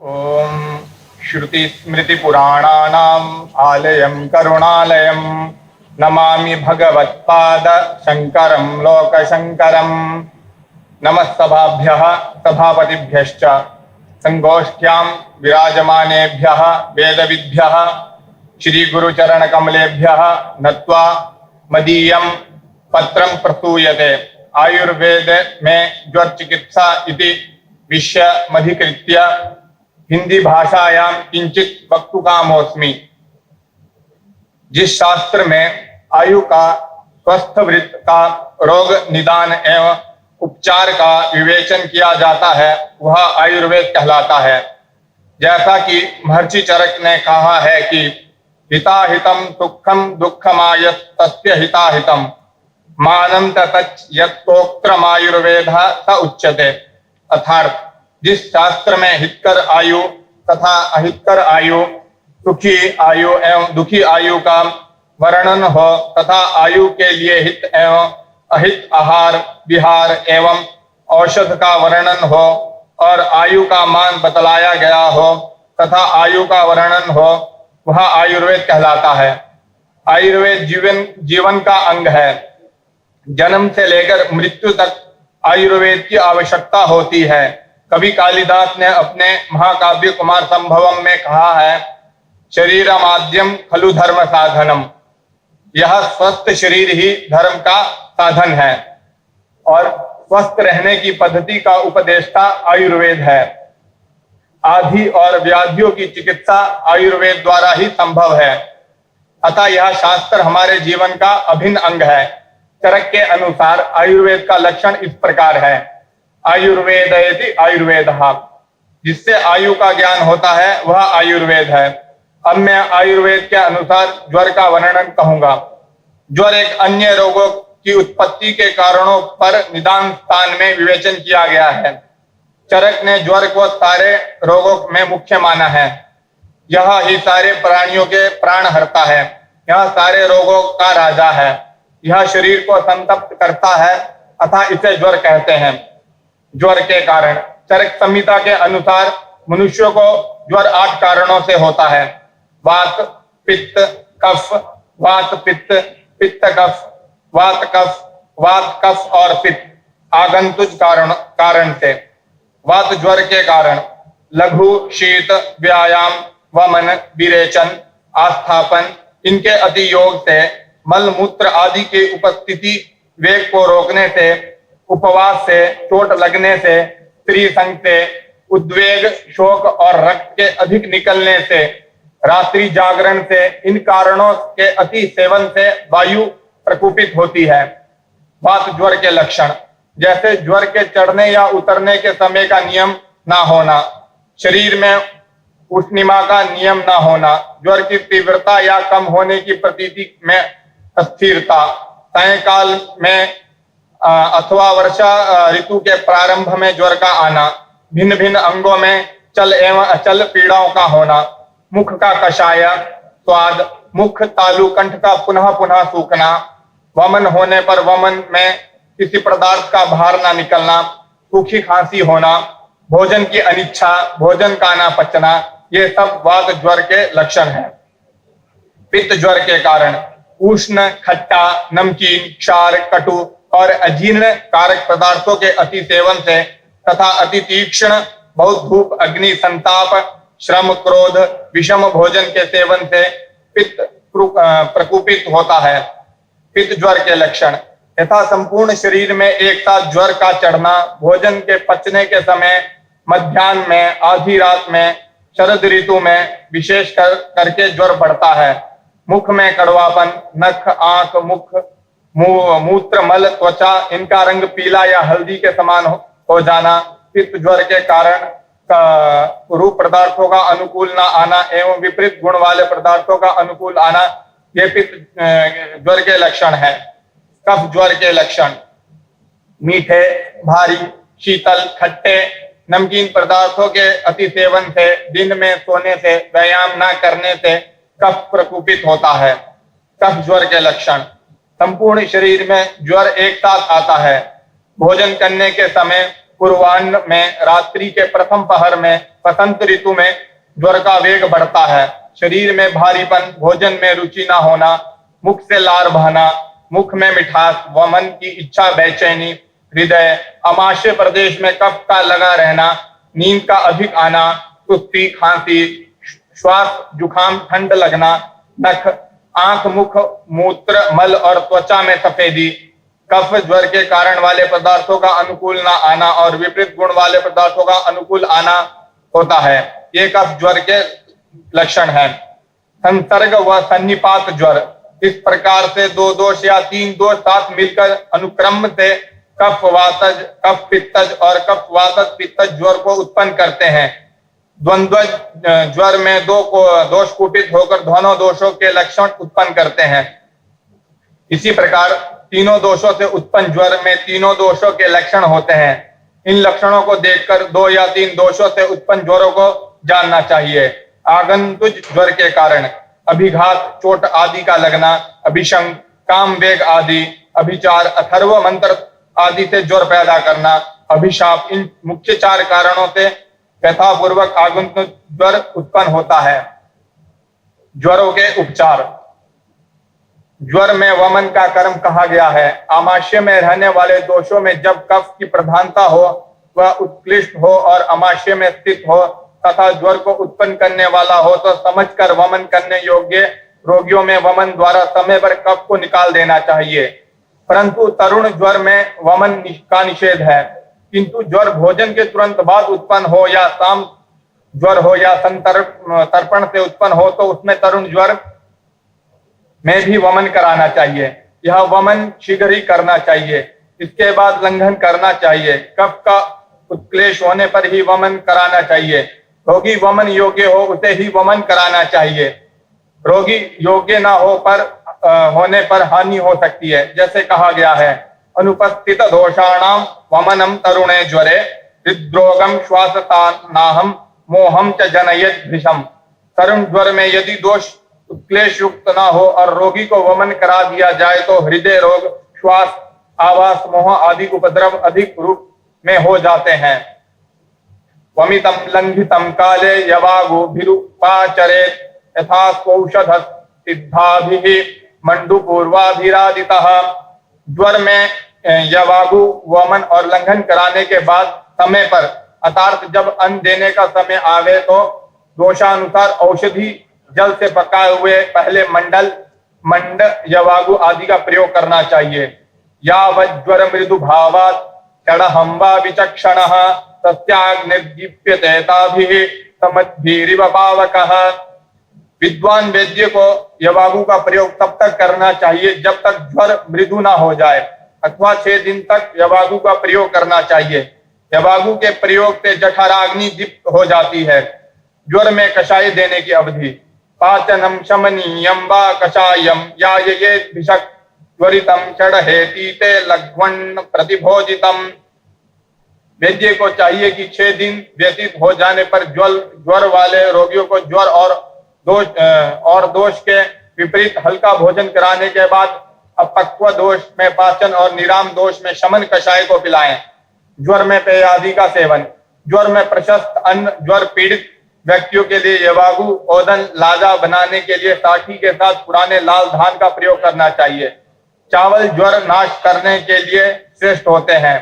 ओम श्रुतिस्मृतिपुराणानाम् आलयं करुणालयं नमामि भगवत्पाद शंकरं लोकशंकरं। नमः सभाभ्यः सभापतिभ्यश्च संगोष्ठ्यां विराजमानेभ्यः वेदविद्भ्यः श्री गुरुचरणकमलेभ्यः नत्वा मदीयं पत्रं प्रसूयते। आयुर्वेद में ज्वर चिकित्सा इति विषयमधिकृत्य हिंदी भाषायां किंचित वक्तुकामोऽस्मि। जिस शास्त्र में आयु का, स्वस्थ वृत्त का, रोग निदान एवं उपचार का विवेचन किया जाता है वह आयुर्वेद कहलाता है। जैसा कि महर्षि चरक ने कहा है कि हिताहितम दुःखम दुःखमायस्तस्य हिताहितम मानं ततच यत्तोक्त्रमायुर्वेदः स उच्यते। अर्थात जिस शास्त्र में हितकर आयु तथा अहितकर आयु, सुखी आयु एवं दुखी आयु का वर्णन हो तथा आयु के लिए हित एवं अहित आहार विहार एवं औषध का वर्णन हो और आयु का मान बतलाया गया हो तथा आयु का वर्णन हो वह आयुर्वेद कहलाता है। आयुर्वेद जीवन का अंग है। जन्म से लेकर मृत्यु तक आयुर्वेद की आवश्यकता होती है। कवि कालिदास ने अपने महाकाव्य कुमार संभवम में कहा है, शरीरमाद्यम खलु धर्म साधनम। यह स्वस्थ शरीर ही धर्म का साधन है और स्वस्थ रहने की पद्धति का उपदेष्टा आयुर्वेद है। आदि और व्याधियों की चिकित्सा आयुर्वेद द्वारा ही संभव है। अतः यह शास्त्र हमारे जीवन का अभिन्न अंग है। चरक के अनुसार आयुर्वेद का लक्षण इस प्रकार है, आयुर्वेद आयुर्वेदः। जिससे आयु का ज्ञान होता है वह आयुर्वेद है। अब मैं आयुर्वेद के अनुसार ज्वर का वर्णन कहूंगा। ज्वर एक अन्य रोगों की उत्पत्ति के कारणों पर निदान स्थान में विवेचन किया गया है। चरक ने ज्वर को सारे रोगों में मुख्य माना है। यह ही सारे प्राणियों के प्राण हरता है। यह सारे रोगों का राजा है। यह शरीर को संतप्त करता है अतः इसे ज्वर कहते हैं। ज्वर के कारण चरक संहिता के अनुसार मनुष्यों को ज्वर 8 कारणों से होता है। वात पित्त कफ, वात पित्त पित्त कफ, वात कफ और पित्त आगंतुक कारण से। वात ज्वर के कारण लघु शीत व्यायाम वमन विरेचन आस्थापन इनके अति योग से, मल मूत्र आदि की उपस्थिति वेग को रोकने से, उपवास से, चोट लगने से, स्त्री संग से, उद्वेग शोक और रक्त के अधिक निकलने से, रात्रि जागरण से, इन कारणों के अति सेवन से वायु प्रकोपित होती है। वात ज्वर के लक्षण जैसे ज्वर के चढ़ने या उतरने के समय का नियम ना होना, शरीर में उष्णिमा का नियम ना होना, ज्वर की तीव्रता या कम होने की प्रतीति में अस्थिरता, सायंकाल में अथवा वर्षा ऋतु के प्रारंभ में ज्वर का आना, भिन्न भिन्न अंगों में चल एवं अचल पीड़ाओं का होना, मुख का कषाय स्वाद, मुख तालु कंठ का पुनः पुनः सूखना, वमन होने पर वमन में किसी पदार्थ का बाहर ना निकलना, सूखी खांसी होना, भोजन की अनिच्छा, भोजन का ना पचना, ये सब वात ज्वर के लक्षण हैं। पित्त ज्वर के कारण उष्ण, खट्टा, नमकीन, क्षार, कटु और अजीर्ण कारक पदार्थों के अति सेवन से तथा अति तीक्ष्ण बहुत धूप, अग्नि, संताप, श्रम, क्रोध, विषम भोजन के सेवन से पित्त प्रकोपित होता है। पित्त ज्वर के लक्षण यथा संपूर्ण शरीर में एक साथ ज्वर का चढ़ना, भोजन के पचने के समय, मध्याह्न में, आधी रात में, शरद ऋतु में विशेष करके ज्वर बढ़ता है। मुख में कड़वापन, नख, आंख, मुख, मूत्र, मल, त्वचा इनका रंग पीला या हल्दी के समान हो जाना, पित्त ज्वर के कारण रूप पदार्थों का अनुकूल ना आना एवं विपरीत गुण वाले पदार्थों का अनुकूल आना, ये पित्त ज्वर के लक्षण है। कफ ज्वर के लक्षण मीठे, भारी, शीतल, खट्टे, नमकीन पदार्थों के अति सेवन से, दिन में सोने से, व्यायाम न करने से कफ प्रकोपित होता है। कफ ज्वर के लक्षण संपूर्ण शरीर में ज्वर एक साथ आता है। भोजन करने के समय पूर्वाह्न में, रात्रि के प्रथम पहर में, वसंत ऋतु में ज्वर का वेग बढ़ता है। शरीर में भारीपन, भोजन में रुचि न होना, मुख से लार बहना, मुख में मिठास, वमन की इच्छा, बेचैनी, हृदय, अमाशय प्रदेश में कफ का लगा रहना, नींद का अधिक आना, सुस्ती, खांसी, श्वास, जुखाम, ठंड लगना, नख, आंख, मुख, मूत्र, मल और त्वचा में सफेदी, कफ ज्वर के कारण वाले पदार्थों का अनुकूल ना आना और विपरीत गुण वाले पदार्थों का अनुकूल आना होता है। ये कफ ज्वर के लक्षण है। संसर्ग व सन्निपात ज्वर, इस प्रकार से 2 दोष या 3 दोष साथ मिलकर अनुक्रम से कफ वातज, कफ पित्तज और कफ वातज पित्तज ज्वर को उत्पन्न करते हैं। द्वंद्व ज्वर में 2 दोष कूपित होकर दोनों दोषों के लक्षण उत्पन्न करते हैं। इसी प्रकार तीनों दोषों से उत्पन्न ज्वर में तीनों दोषों के लक्षण होते हैं। इन लक्षणों को देखकर 2 या 3 दोषों से उत्पन्न ज्वरों को जानना चाहिए। आगंतुक ज्वर के कारण अभिघात, चोट आदि का लगना, अभिशंक, काम वेग आदि, अभिचार, अथर्व मंत्र आदि से ज्वर पैदा करना, अभिशाप, इन मुख्य 4 कारणों से व्यथापूर्वक आगंतुक ज्वर उत्पन्न होता है। ज्वरों के उपचार। ज्वर में वमन का कर्म कहा गया है। आमाशय में रहने वाले दोषों में जब कफ की प्रधानता हो, वह उत्कृष्ट हो और आमाशय में स्थित हो तथा ज्वर को उत्पन्न करने वाला हो तो समझकर वमन करने योग्य रोगियों में वमन द्वारा समय पर कफ को निकाल देना चाहिए। परंतु तरुण ज्वर में वमन का निषेध है। किंतु ज्वर भोजन के तुरंत बाद उत्पन्न हो या शाम ज्वर हो या संतर्पण से उत्पन्न हो तो उसमें तरुण ज्वर में भी वमन कराना चाहिए। यह वमन शीघ्र ही करना चाहिए। इसके बाद लंघन करना चाहिए। कफ का उत्क्लेश होने पर ही वमन कराना चाहिए। रोगी वमन योग्य हो उसे ही वमन कराना चाहिए। रोगी योग्य ना हो पर होने पर हानि हो सकती है। जैसे कहा गया है, अनुपस्थित दोषाणाम वमनम तरुणे ज्वरे हृद्रोगम श्वासतानाहम मोहम च जनयेत् भृशम। तरुण ज्वर में यदि दोष उत्क्लेश युक्त ना हो और रोगी को वमन करा दिया जाए तो हृदय रोग, श्वास, आवास, मोह आदि उपद्रव अधिक रूप में हो जाते हैं। वमितम लंघितम काले यवागुभिरुपाचरेत् यथा कौषध सिद्धाभिः मंडूपूर्वाभिरादितः। ज्वर में यवागु वमन और लंघन कराने के बाद समय पर अर्थात जब अन्न देने का समय आवे तो दोषानुसार औषधि जल से पकाए हुए पहले मंड यवागु आदि का प्रयोग करना चाहिए। यावज्ज्वर मृदु भावात् षडहंवा विचक्षणः तस्याग्निर्दीप्यते ताभिः समद्भिरिव पावकः। विद्वान वैद्य को यवागु का प्रयोग तब तक करना चाहिए जब तक ज्वर मृदु ना हो जाए अथवा 6 दिन तक यवागु का प्रयोग करना चाहिए। यवागु के प्रयोग से जठराग्नि दीप्त हो जाती है। ज्वर में कषाय देने की अवधि। पाचनम शमनीयम वा कषायम याययेत् भिषक् ज्वरितम षडहेतीते लघ्वन् प्रतिभोजितम। वैद्य को चाहिए कि 6 दिन व्यतीत हो जाने पर ज्वर वाले रोगियों को ज्वर और दोष के विपरीत हल्का भोजन कराने के बाद अपक्व दोष में पाचन और निराम दोष में शमन कषाय को पिलाएं। ज्वर में पेय आदि का सेवन। ज्वर में प्रशस्त अन्न ज्वर पीड़ित व्यक्तियों के लिए यवागु, ओदन, लाजा बनाने के लिए साठी के साथ पुराने लाल धान का प्रयोग करना चाहिए। चावल ज्वर नाश करने के लिए श्रेष्ठ होते हैं।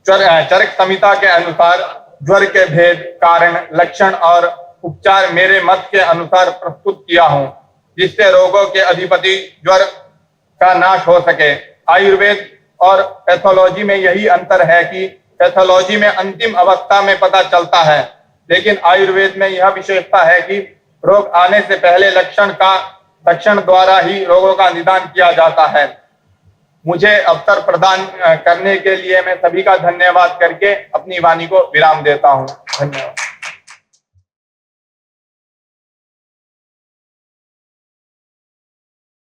चरक संहिता के अनुसार ज्वर के भेद, कारण, लक्षण और उपचार मेरे मत के अनुसार प्रस्तुत किया हूं, जिससे रोगों के अधिपति ज्वर का नाश हो सके। आयुर्वेद और पैथोलॉजी में यही अंतर है कि पैथोलॉजी में अंतिम अवस्था में पता चलता है, लेकिन आयुर्वेद में यह विशेषता है कि रोग आने से पहले लक्षण द्वारा ही रोगों का निदान किया जाता है। मुझे अवसर प्रदान करने के लिए मैं सभी का धन्यवाद करके अपनी वाणी को विराम देता हूं। धन्यवाद।